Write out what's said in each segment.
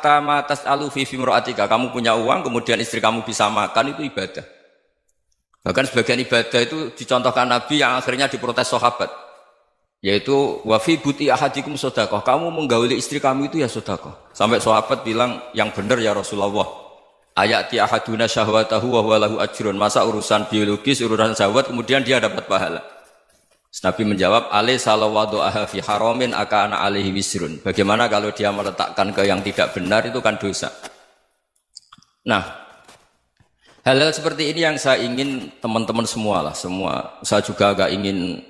asbahta ma tas'alu fi imra'atika. Kamu punya uang, kemudian istri kamu bisa makan, itu ibadah. Bahkan sebagian ibadah itu dicontohkan Nabi yang akhirnya diprotes sahabat. Yaitu wa fi buti ahadikum sedekah. Kamu menggauli istri kamu itu ya sedekah. Sampai sahabat bilang, yang benar ya Rasulullah. Ayati ahaduna syahwatahu wa huwa lahu ajrun. Masa urusan biologis, urusan syahwat kemudian dia dapat pahala. Nabi menjawab, alaysa lawadhu'aha fi haramin akana alaihi wisrun. Bagaimana kalau dia meletakkan ke yang tidak benar, itu kan dosa. Nah, hal-hal seperti ini yang saya ingin teman-teman semua lah, semua. Saya juga agak ingin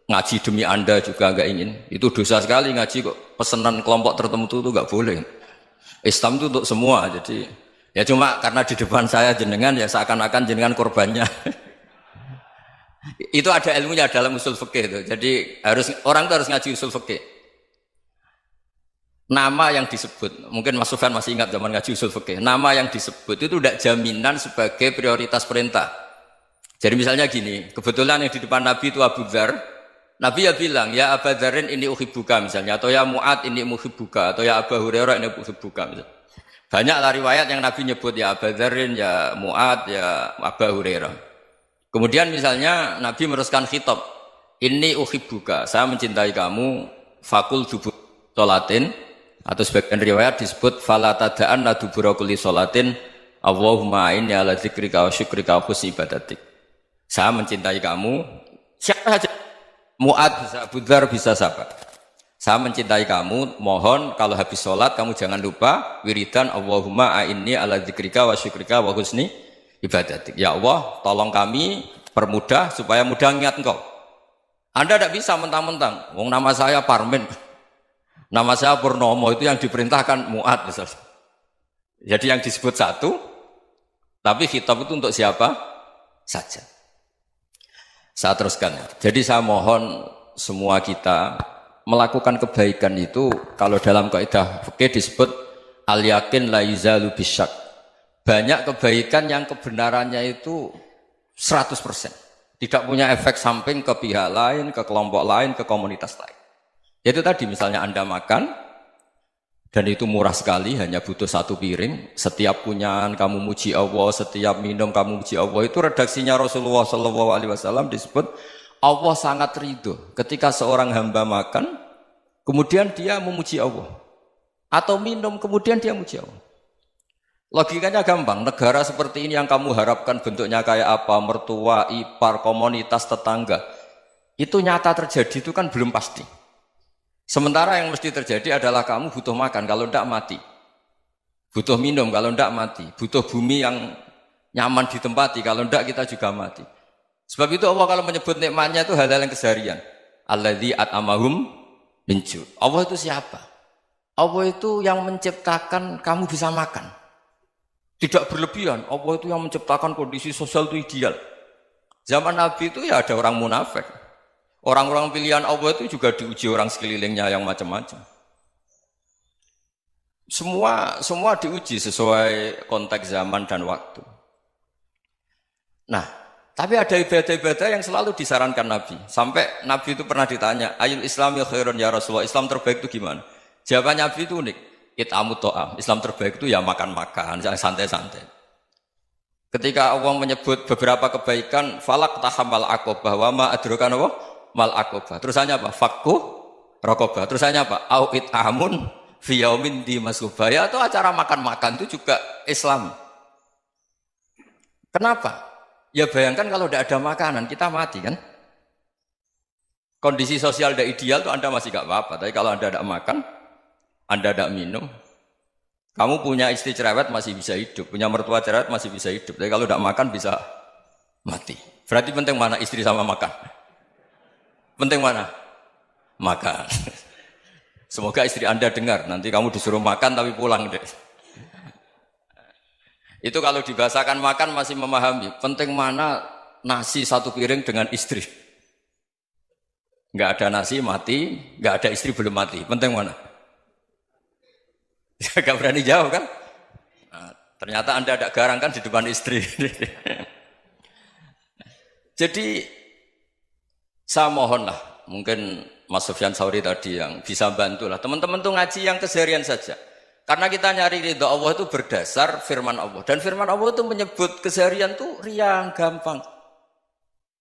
ngaji demi Anda juga agak ingin. Itu dosa sekali ngaji kok, pesanan kelompok tertentu itu enggak boleh. Islam itu untuk semua. Jadi ya cuma karena di depan saya jenengan ya seakan-akan jenengan korbannya. Itu ada ilmunya dalam usul fikih itu. Jadi orang itu harus ngaji usul fikih. Nama yang disebut, mungkin Mas Sufyan masih ingat zaman ngaji usul fikih. Nama yang disebut itu tidak jaminan sebagai prioritas perintah. Jadi misalnya gini, kebetulan yang di depan Nabi itu Abu Dzar. Nabi ya bilang, ya Abu Dzarin ini uhibbuka misalnya, atau ya Mu'ad ini uhibbuka, atau ya Abu Hurairah ini uhibbuka misalnya. Banyaklah riwayat yang Nabi nyebut ya Abu Dzarin, ya Mu'ad, ya Abu Hurairah. Kemudian misalnya Nabi meneruskan khitab, ini uhibbuka, saya mencintai kamu, fakul dubur sholatin, atau sebagian riwayat disebut fala tada'anna dubura kulli sholatin, Allahumma inni ala dzikrika wa syukrika wa husni ibadatik. Saya mencintai kamu, siapa saja, Mu'ad bisa, Abu Dzar bisa siapa. Saya mencintai kamu, mohon kalau habis sholat kamu jangan lupa wiridan Allahumma inni ala dzikrika wa syukrika wa husni ibadatik. Ya Allah, tolong kami permudah supaya mudah ingat Engkau. Anda tidak bisa mentang-mentang, wong nama saya Parmin, nama saya Purnomo, itu yang diperintahkan Mu'ad misalnya. Jadi yang disebut satu, tapi khitab itu untuk siapa saja. Saya teruskan. Jadi saya mohon semua kita melakukan kebaikan itu, kalau dalam kaidah fikih disebut al-yakin la yuzalu bisyak. Banyak kebaikan yang kebenarannya itu 100%. Tidak punya efek samping ke pihak lain, ke kelompok lain, ke komunitas lain. Itu tadi misalnya Anda makan, dan itu murah sekali, hanya butuh satu piring. Setiap punyaan kamu muji Allah, setiap minum kamu muji Allah. Itu redaksinya Rasulullah SAW disebut, Allah sangat ridho ketika seorang hamba makan, kemudian dia memuji Allah. Atau minum, kemudian dia muji Allah. Logikanya gampang, negara seperti ini yang kamu harapkan bentuknya kayak apa, mertua, ipar, komunitas, tetangga, itu nyata terjadi itu kan belum pasti. Sementara yang mesti terjadi adalah kamu butuh makan, kalau tidak mati. Butuh minum, kalau tidak mati. Butuh bumi yang nyaman ditempati, kalau tidak kita juga mati. Sebab itu Allah kalau menyebut nikmatnya itu hal-hal yang keseharian. Alladzi at'amahum min ju'. Allah itu siapa? Allah itu yang menciptakan kamu bisa makan. Tidak berlebihan, Allah itu yang menciptakan kondisi sosial itu ideal. Zaman Nabi itu ya ada orang munafik. Orang-orang pilihan Allah itu juga diuji orang sekelilingnya yang macam-macam. Semua diuji sesuai konteks zaman dan waktu. Nah, tapi ada ibadah-ibadah yang selalu disarankan Nabi. Sampai Nabi itu pernah ditanya, ayul islami khairun ya Rasulullah, Islam terbaik itu gimana? Jawaban Nabi itu unik. It'amut to'am. Islam terbaik itu ya makan-makan, santai-santai. Ketika Allah menyebut beberapa kebaikan, falak tahamal aqobah, wa ma adrokan Allah, mal aqobah. Terusannya apa? Fakku rokobah. Terusannya apa? Au it'amun fi yaumin di masubah. Ya, atau acara makan-makan itu juga Islam. Kenapa? Ya bayangkan kalau tidak ada makanan, kita mati kan? Kondisi sosial tidak ideal itu Anda masih gak apa-apa. Tapi kalau Anda tidak makan, Anda tidak minum, kamu punya istri cerewet masih bisa hidup, punya mertua cerewet masih bisa hidup. Tapi kalau tidak makan bisa mati. Berarti penting mana istri sama makan? Penting mana? Makan. Semoga istri Anda dengar, nanti kamu disuruh makan tapi pulang deh. Itu kalau dibahasakan makan masih memahami. Penting mana nasi satu piring dengan istri. Enggak ada nasi mati, enggak ada istri belum mati. Penting mana? Gak berani jawab kan? Nah, ternyata Anda ada garang kan di depan istri. Jadi saya mohonlah, mungkin Mas Sufyan Sauri tadi yang bisa bantulah. Teman-teman tuh ngaji yang keseharian saja. Karena kita nyari ridha Allah itu berdasar firman Allah. Dan firman Allah itu menyebut keseharian itu riang, gampang.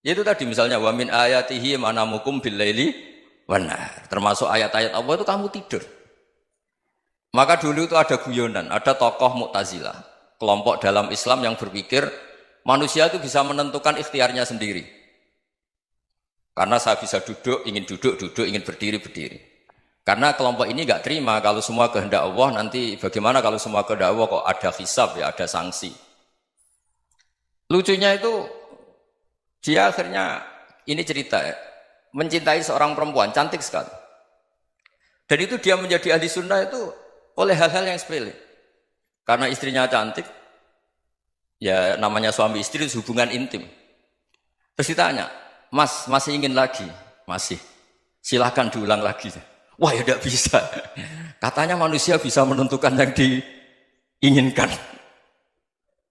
Itu tadi misalnya wa min ayatihi manamukum billaili wan nahar. Termasuk ayat-ayat Allah itu kamu tidur. Maka dulu itu ada guyonan, ada tokoh Mu'tazilah, kelompok dalam Islam yang berpikir manusia itu bisa menentukan ikhtiarnya sendiri. Karena saya bisa duduk, ingin duduk, ingin berdiri, berdiri. Karena kelompok ini nggak terima kalau semua kehendak Allah, nanti bagaimana kalau semua kehendak Allah kok ada hisab ya, ada sanksi. Lucunya itu dia akhirnya ini cerita ya, mencintai seorang perempuan cantik sekali. Dan itu dia menjadi ahli sunnah itu oleh hal-hal yang sepele. Karena istrinya cantik, ya namanya suami istri hubungan intim. Terus ditanya, Mas masih ingin lagi? Masih. Silahkan diulang lagi. Wah ya tidak bisa. Katanya manusia bisa menentukan yang diinginkan.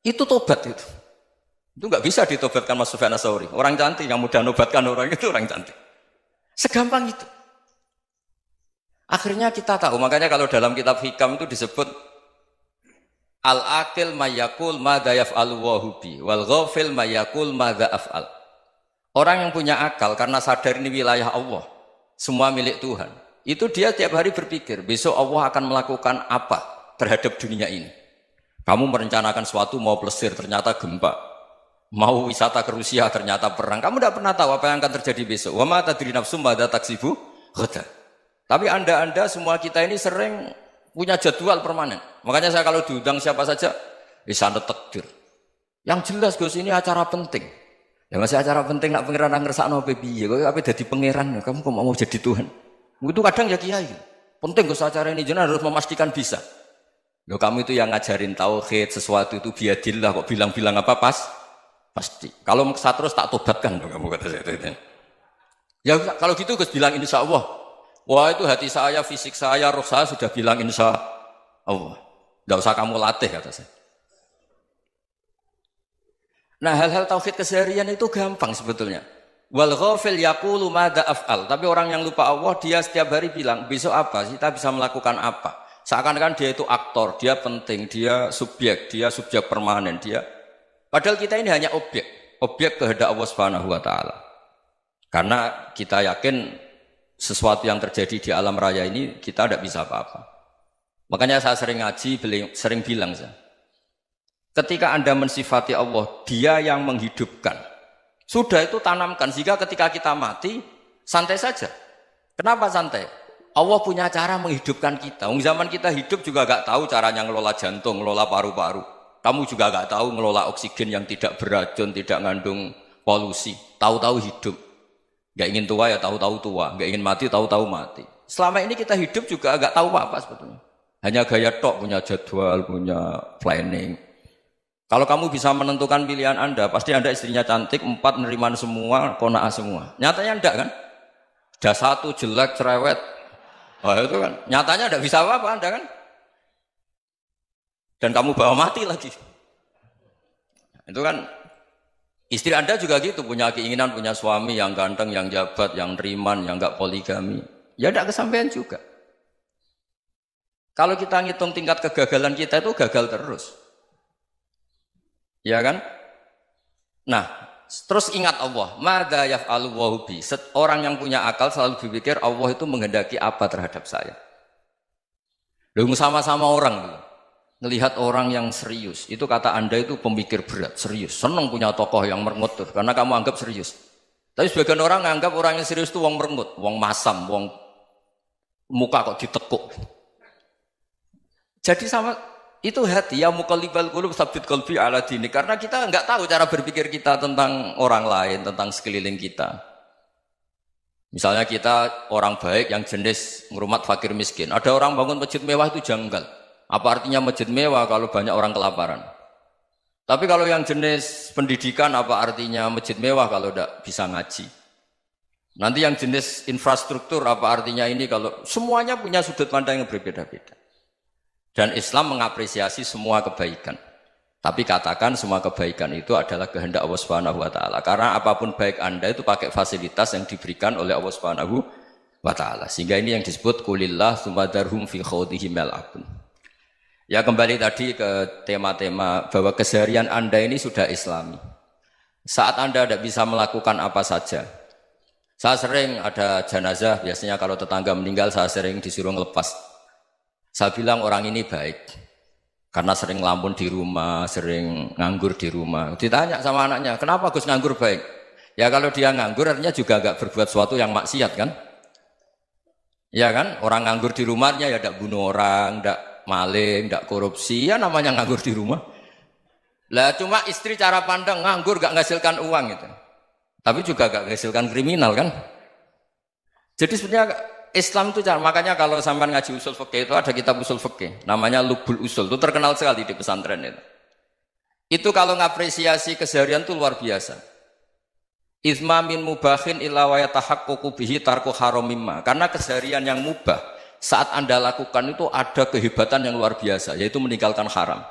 Itu tobat itu. Itu nggak bisa ditobatkan Mas Sufyan Ats-Tsauri. Orang cantik yang mudah nobatkan orang itu orang cantik. Segampang itu. Akhirnya kita tahu, makanya kalau dalam kitab Hikam itu disebut al-aqil mayyakul madza yaf'alu wa hubi wal ghafil mayyakul madza af'al. Orang yang punya akal karena sadar ini wilayah Allah, semua milik Tuhan. Itu dia tiap hari berpikir, besok Allah akan melakukan apa terhadap dunia ini. Kamu merencanakan sesuatu mau plesir, ternyata gempa. Mau wisata ke Rusia, ternyata perang. Kamu tidak pernah tahu apa yang akan terjadi besok. Wa ma tadri nafsum madza taksibu ghadan. Tapi anda semua kita ini sering punya jadwal permanen. Makanya saya kalau diundang siapa saja, sana takdir. Yang jelas Gus ini acara penting. Ya masih acara penting nak pangeran ngersakno piye? Kok ape dadi pangeran? Kamu kok mau jadi Tuhan? Itu kadang ya kiai. Penting Gus acara ini jenengan harus memastikan bisa. Loh kamu itu yang ngajarin tauhid, sesuatu itu biadillah kok bilang-bilang apa pasti. Kalau maksa terus tak tobatkan loh kamu kata saya. Ya kalau gitu Gus bilang insya Allah. Wah itu hati saya, fisik saya, roh saya sudah bilang insya Allah. Tidak usah kamu latih kata saya. Nah hal-hal tauhid keseharian itu gampang sebetulnya. Wal ghafil yaqulu madza af'al. Tapi orang yang lupa Allah dia setiap hari bilang besok apa? Kita bisa melakukan apa? Seakan-akan dia itu aktor, dia penting, dia subjek permanen, dia. Padahal kita ini hanya objek kehendak Allah Subhanahu wa taala. Karena kita yakin sesuatu yang terjadi di alam raya ini kita tidak bisa apa-apa. Makanya saya sering ngaji, sering bilang saya. Ketika Anda mensifati Allah, Dia yang menghidupkan. Sudah itu tanamkan sehingga ketika kita mati santai saja. Kenapa santai? Allah punya cara menghidupkan kita. Zaman kita hidup juga gak tahu caranya ngelola jantung, ngelola paru-paru. Kamu juga gak tahu ngelola oksigen yang tidak beracun, tidak ngandung polusi. Tahu-tahu hidup. Gak ingin tua ya tahu-tahu tua, gak ingin mati tahu-tahu mati. Selama ini kita hidup juga gak tahu apa sebetulnya. Hanya gaya tok, punya jadwal, punya planning. Kalau kamu bisa menentukan pilihan Anda, pasti Anda istrinya cantik, 4 neriman semua, kona'ah semua. Nyatanya enggak kan? Ada 1 jelek, cerewet. Wah itu kan, nyatanya enggak bisa apa-apa Anda kan? Dan kamu bawa mati lagi. Itu kan, istri Anda juga gitu, punya keinginan, punya suami yang ganteng, yang jabat, yang neriman, yang enggak poligami. Ya enggak kesampaian juga. Kalau kita ngitung tingkat kegagalan kita itu gagal terus. Ya kan? Nah, terus ingat Allah, madza yaf'alu wa bi. Orang yang punya akal selalu berpikir Allah itu menghendaki apa terhadap saya. Lalu sama-sama orang tuh. Melihat orang yang serius, itu kata Anda itu pemikir berat, serius. Senang punya tokoh yang merengut tuh, karena kamu anggap serius. Tapi sebagian orang menganggap orang yang serius itu wong merengut, wong masam, wong muka kok ditekuk. Jadi sama itu hati ya muqallibal qulub tsabbit qalbi ala dini, karena kita enggak tahu cara berpikir kita tentang orang lain, tentang sekeliling kita. Misalnya kita orang baik yang jenis ngrumat fakir miskin. Ada orang bangun masjid mewah itu janggal. Apa artinya masjid mewah kalau banyak orang kelaparan? Tapi kalau yang jenis pendidikan apa artinya masjid mewah kalau tidak bisa ngaji? Nanti yang jenis infrastruktur apa artinya ini kalau semuanya punya sudut pandang yang berbeda-beda. Dan Islam mengapresiasi semua kebaikan. Tapi katakan semua kebaikan itu adalah kehendak Allah Subhanahu wa taala. Karena apapun baik Anda itu pakai fasilitas yang diberikan oleh Allah Subhanahu wa taala. Sehingga ini yang disebut qulillah tsumma darhum fi khawdihim yal'abun. Ya kembali tadi ke tema-tema bahwa keseharian Anda ini sudah Islami. Saat Anda tidak bisa melakukan apa saja. Saya sering ada jenazah, biasanya kalau tetangga meninggal saya sering disuruh ngelepas. Saya bilang orang ini baik. Karena sering ngelamun di rumah, sering nganggur di rumah. Ditanya sama anaknya, kenapa Gus nganggur baik? Ya kalau dia nganggur artinya juga agak berbuat sesuatu yang maksiat kan? Ya kan? Orang nganggur di rumahnya ya tidak bunuh orang, tidak maling, tidak korupsi, ya namanya nganggur di rumah. Lah cuma istri cara pandang nganggur gak menghasilkan uang itu. Tapi juga gak menghasilkan kriminal kan. Jadi sebenarnya Islam itu cara, makanya kalau sampai ngaji usul fikih itu ada kitab usul fikih namanya Lubul Usul, itu terkenal sekali di pesantren itu. Itu kalau ngapresiasi keseharian itu luar biasa. Izma min mubahin illa wa yatahaqqaqu bihi tarku haramimma. Karena keseharian yang mubah saat Anda lakukan itu ada kehebatan yang luar biasa, yaitu meninggalkan haram.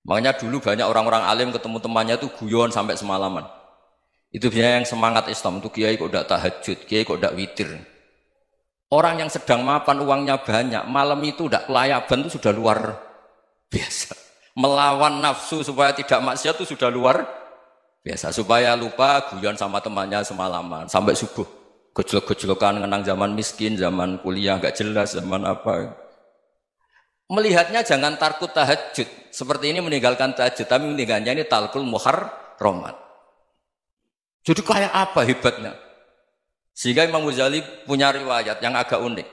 Makanya dulu banyak orang-orang alim ketemu temannya itu guyon sampai semalaman. Itu biasanya yang semangat Islam itu kiai kok tidak tahajud, kiai kok tidak witir. Orang yang sedang mapan uangnya banyak, malam itu tidak kelayaban itu sudah luar biasa. Melawan nafsu supaya tidak maksiat itu sudah luar biasa. Supaya lupa guyon sama temannya semalaman sampai subuh. Gejlok-gejlokan ngenang zaman miskin, zaman kuliah nggak jelas, zaman apa. Melihatnya jangan takut tahajud. Seperti ini meninggalkan tahajud, tapi meninggalkannya ini talkul muharramat. Jadi kayak apa hebatnya? Sehingga Imam Ghazali punya riwayat yang agak unik.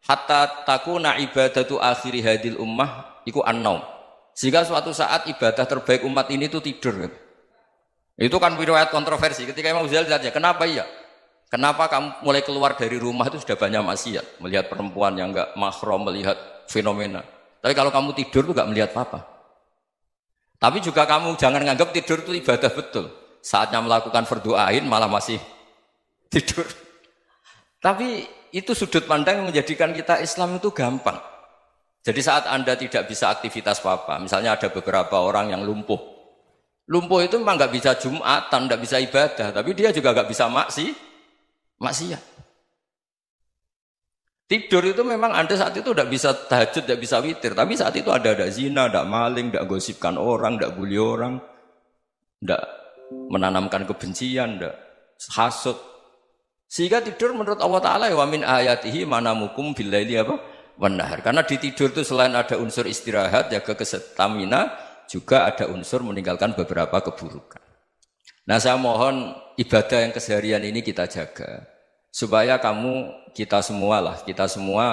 Hatta takuna ibadatu akhiri hadil ummah iku an-naum. Sehingga suatu saat ibadah terbaik umat ini itu tidur. Itu kan riwayat kontroversi. Ketika Imam Ghazali tanya, kenapa iya? Kenapa kamu mulai keluar dari rumah itu sudah banyak maksiat? Melihat perempuan yang enggak mahram, melihat fenomena. Tapi kalau kamu tidur itu enggak melihat apa-apa. Tapi juga kamu jangan nganggap tidur itu ibadah betul. Saatnya melakukan fardhu ain malah masih tidur. Tapi itu sudut pandang yang menjadikan kita Islam itu gampang. Jadi saat Anda tidak bisa aktivitas apa-apa, misalnya ada beberapa orang yang lumpuh. Lumpuh itu memang nggak bisa Jumatan, nggak bisa ibadah, tapi dia juga nggak bisa maksiat. Tidur itu memang Anda saat itu tidak bisa tahajud, tidak bisa witir, tapi saat itu ada zina, ada maling, tidak gosipkan orang, tidak bully orang, tidak menanamkan kebencian, tidak hasud. Sehingga tidur menurut Allah Ta'ala wa min ayatihi manamukum billaili apa? Wan nahar. Karena di tidur itu selain ada unsur istirahat, jaga kestamina, juga ada unsur meninggalkan beberapa keburukan. Nah saya mohon ibadah yang keseharian ini kita jaga. Supaya kita semua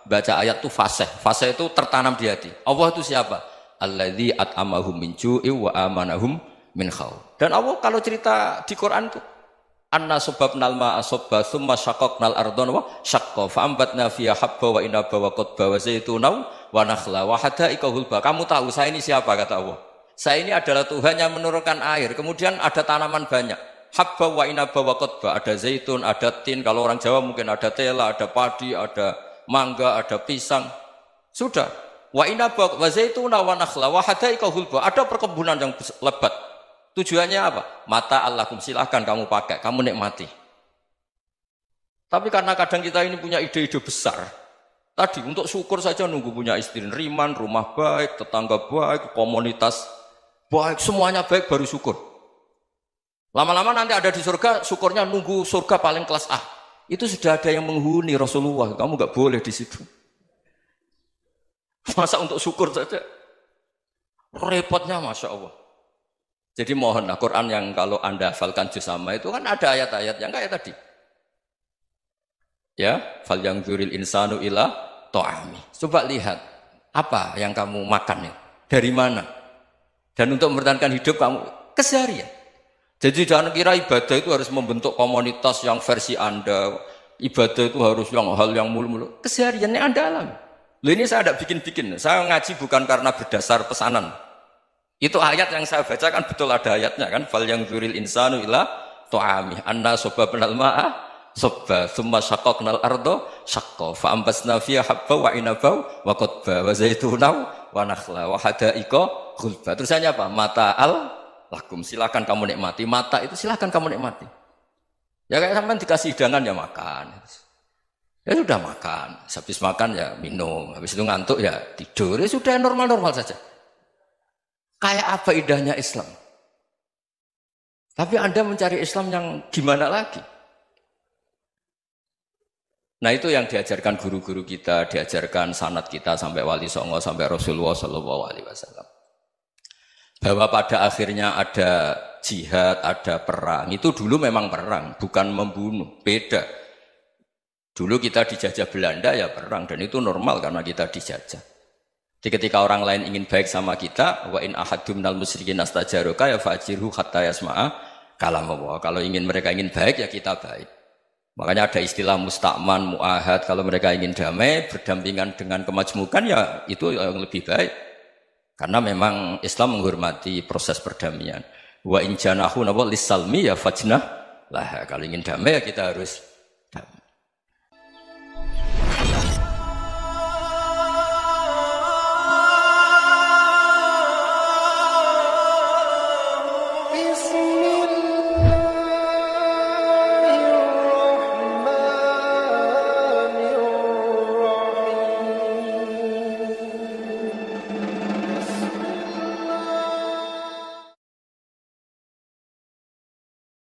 baca ayat itu fasih. Fasih itu tertanam di hati. Allah itu siapa? Alladzi at'amahum min ju'i wa amanahum min khauf. Dan Allah kalau cerita di Quran itu anna sababnal ma'a sabba tsumma syaqqaqnal ardha wa syaqqa fa ambatna fiha habba wa inaba wa qadba wa zaituna wa nakhla wa hada'iqa hulba. Kamu tahu saya ini siapa kata Allah? Saya ini adalah Tuhan yang menurunkan air, kemudian ada tanaman banyak. Habba wa inaba wa qadba, ada zaitun, ada tin, kalau orang Jawa mungkin ada tela, ada padi, ada mangga, ada pisang. Sudah. Wa inaba wa zaituna wa nakhla wa hada'iqa hulba. Ada perkebunan yang lebat. Tujuannya apa? Mata Allahkum, silahkan kamu pakai, kamu nikmati. Tapi karena kadang kita ini punya ide-ide besar. Tadi untuk syukur saja nunggu punya istri riman, rumah baik, tetangga baik, komunitas baik, semuanya baik baru syukur. Lama-lama nanti ada di surga, syukurnya nunggu surga paling kelas A. Itu sudah ada yang menghuni Rasulullah, kamu nggak boleh di situ. Masa untuk syukur saja? Repotnya Masya Allah. Jadi mohonlah Quran yang kalau Anda hafalkan juz sama itu kan ada ayat-ayat yang kayak tadi. Ya, fal yanzuril insanu ila ta'ami. Coba lihat apa yang kamu makan ya? Dari mana? Dan untuk mempertahankan hidup kamu keseharian. Jadi jangan kira ibadah itu harus membentuk komunitas yang versi Anda. Ibadah itu harus hal yang mulu-mulu. Kesehariannya Anda alami. Loh ini saya tidak bikin-bikin. Saya ngaji bukan karena berdasar pesanan. Itu ayat yang saya bacakan betul ada ayatnya kan. Fal yanzuril insanu ila ta'ami. Anna sababnal ma'a sabba thumma syaqqaqnal arda syaqqa fa ambasna fiha habba wa inaba wa qadba wa zaituna wa nakhla wa hada'iqa ghulba. Terusannya apa? Mata'al lakum, silakan kamu nikmati. Mata itu silakan kamu nikmati. Ya kayak sampean dikasih hidangan ya makan. Ya sudah makan, habis makan ya minum, habis itu ngantuk ya tidur, ya sudah normal-normal saja. Kayak apa indahnya Islam? Tapi Anda mencari Islam yang gimana lagi? Nah itu yang diajarkan guru-guru kita, diajarkan sanad kita sampai Wali Songo, sampai Rasulullah SAW. Bahwa pada akhirnya ada jihad, ada perang. Itu dulu memang perang, bukan membunuh, beda. Dulu kita dijajah Belanda ya perang, dan itu normal karena kita dijajah. Jadi ketika orang lain ingin baik sama kita, wa in ahadum minal musyrikin astajaroka ya fajirhu hatta yasma'a kalam Allah. Kalau mereka ingin baik ya kita baik. Makanya ada istilah mustakman, mu'ahad. Kalau mereka ingin damai, berdampingan dengan kemajmukan ya itu yang lebih baik. Karena memang Islam menghormati proses perdamaian. Wa in janahu lis-salmi ya fajnah lah. Kalau ingin damai ya kita harus